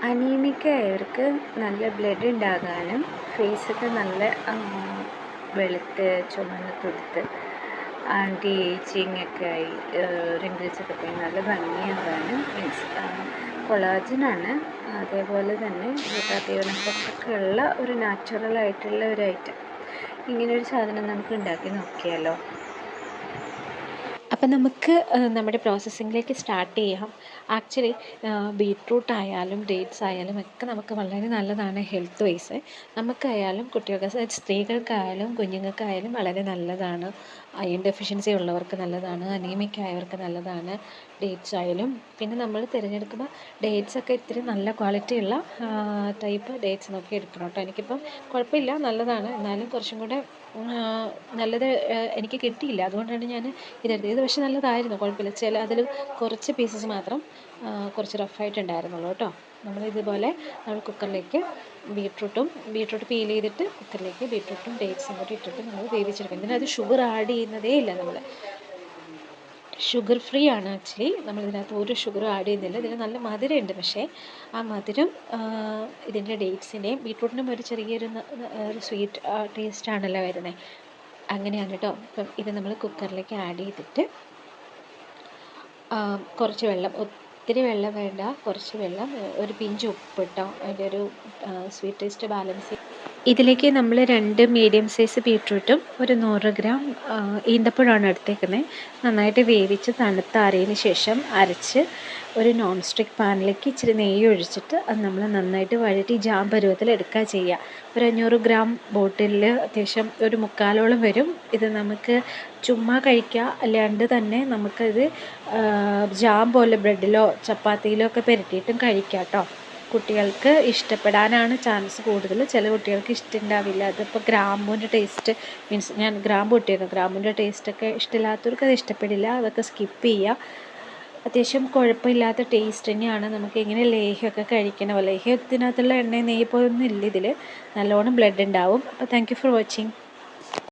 Anaemic ആയവർക്ക് നല്ല blood ഉണ്ടാകാനും ഫേസൊക്കെ നല്ല വെളുത്ത് ചുമന്ന് തുടുത്ത് ആൻറ്റി ഏജിങ് ഒക്കെ ആയി റിങ്കിൾസൊക്കെ പോയി നല്ല ഭംഗിയാകാനും മീൻസ് കൊളാജനാണ്. അതേപോലെ തന്നെ ഗ്ലൂട്ടാത്തിയോണൊക്കെ ഉള്ള ഒരു നാച്ചുറലായിട്ടുള്ള ഒരു ഐറ്റം. ഇങ്ങനൊരു സാധനം നമുക്ക് ഉണ്ടാക്കി നോക്കിയാലോ. അപ്പം നമുക്ക് നമ്മുടെ പ്രോസസ്സിങ്ങിലേക്ക് സ്റ്റാർട്ട് ചെയ്യാം. ആക്ച്വലി ബീട്രൂട്ട് ആയാലും ഡേറ്റ്സ് ആയാലും ഒക്കെ നമുക്ക് വളരെ നല്ലതാണ് ഹെൽത്ത് വൈസ്. നമുക്കായാലും കുട്ടികൾക്ക് സ്ത്രീകൾക്കായാലും കുഞ്ഞുങ്ങൾക്കായാലും വളരെ നല്ലതാണ്. അയൺ ഡെഫിഷ്യൻസി ഉള്ളവർക്ക് നല്ലതാണ്, അനീമിക് ആയവർക്ക് നല്ലതാണ് ഡേറ്റ്സ് ആയാലും. പിന്നെ നമ്മൾ തിരഞ്ഞെടുക്കുമ്പോൾ ഡേറ്റ്സ് ഒക്കെ ഇത്തിരി നല്ല ക്വാളിറ്റി ഉള്ള ടൈപ്പ് ഡേറ്റ്സ് നോക്കി എടുക്കണം കേട്ടോ. എനിക്കിപ്പം കുഴപ്പമില്ല, നല്ലതാണ്. എന്നാലും കുറച്ചും കൂടെ നല്ലത് എനിക്ക് കിട്ടിയില്ല, അതുകൊണ്ടാണ് ഞാൻ ഇതെടുത്തത്. ഇത് പക്ഷേ നല്ലതായിരുന്നു, കുഴപ്പമില്ല. അതിൽ കുറച്ച് പീസസ് മാത്രം കുറച്ച് റഫായിട്ടുണ്ടായിരുന്നുള്ളൂ കേട്ടോ. നമ്മളിതുപോലെ നമ്മൾ കുക്കറിലേക്ക് ബീട്രൂട്ട് പീൽ ചെയ്തിട്ട് കുക്കറിലേക്ക് ബീട്രൂട്ടും ഡേറ്റ്സും കൂടി ഇട്ടിട്ട് നമ്മൾ വേവിച്ചെടുക്കും. ഇതിനകത്ത് ഷുഗർ ആഡ് ചെയ്യുന്നതേ ഇല്ല. നമ്മൾ ഷുഗർ ഫ്രീ ആണ് ആക്ച്വലി. നമ്മളിതിനകത്ത് ഒരു ഷുഗറും ആഡ് ചെയ്യുന്നില്ല. ഇതിന് നല്ല മധുരമുണ്ട്, പക്ഷേ ആ മധുരം ഇതിൻ്റെ ഡേറ്റ്സിൻ്റെയും ബീട്രൂട്ടിനും ഒരു ചെറിയൊരു സ്വീറ്റ് ടേസ്റ്റാണല്ലോ വരുന്നത്. അങ്ങനെയാണ് കേട്ടോ. അപ്പം ഇത് നമ്മൾ കുക്കറിലേക്ക് ആഡ് ചെയ്തിട്ട് കുറച്ച് വെള്ളം, ഒത്തിരി വെള്ളം വേണ്ട, കുറച്ച് വെള്ളം, ഒരു പിഞ്ച് ഉപ്പിട്ടോ അതിൻ്റെ ഒരു സ്വീറ്റ് ടേസ്റ്റ് ബാലൻസ്. ഇതിലേക്ക് നമ്മൾ 2 മീഡിയം സൈസ് ബീട്രൂട്ടും ഒരു 100 ഗ്രാം ഈന്തപ്പഴമാണ് എടുത്തേക്കുന്നത്. നന്നായിട്ട് വേവിച്ച് തണുത്താറിയതിന് ശേഷം അരച്ച് ഒരു നോൺ സ്റ്റിക്ക് പാനിലേക്ക് ഇച്ചിരി നെയ്യ് ഒഴിച്ചിട്ട് അത് നമ്മൾ നന്നായിട്ട് വഴറ്റി ജാം പരുവത്തിൽ എടുക്കുക ചെയ്യുക. ഒരു 500 ഗ്രാം ബോട്ടിലിൽ അത്യാവശ്യം ഒരു 3/4 വരും. ഇത് നമുക്ക് ചുമ്മാ കഴിക്കുക, അല്ലാണ്ട് തന്നെ നമുക്കത് ജാം പോലെ ബ്രെഡിലോ ചപ്പാത്തിയിലോ ഒക്കെ പുരട്ടിയിട്ടും കഴിക്കാം കേട്ടോ. കുട്ടികൾക്ക് ഇഷ്ടപ്പെടാനാണ് ചാൻസ് കൂടുതൽ. ചില കുട്ടികൾക്ക് ഇഷ്ടമുണ്ടാവില്ല. അതിപ്പോൾ ഗ്രാമ്പൂവിൻ്റെ ടേസ്റ്റ് മീൻസ് ഞാൻ ഗ്രാമ്പൂ ഇട്ടിരുന്നു, ഗ്രാമ്പൂവിൻ്റെ ടേസ്റ്റൊക്കെ ഇഷ്ടമില്ലാത്തവർക്ക് അത് ഇഷ്ടപ്പെടില്ല, അതൊക്കെ സ്കിപ്പ് ചെയ്യുക. അത്യാവശ്യം കുഴപ്പമില്ലാത്ത ടേസ്റ്റ് തന്നെയാണ്. നമുക്ക് ഇങ്ങനെ ലേഹ്യമൊക്കെ കഴിക്കണ പോലെ. ലേഹ്യത്തിനകത്തുള്ള എണ്ണ നെയ്യ് പോലൊന്നും ഇല്ല ഇതിൽ. നല്ലോണം ബ്ലഡ് ഉണ്ടാവും. അപ്പോൾ താങ്ക് യു ഫോർ വാച്ചിങ്.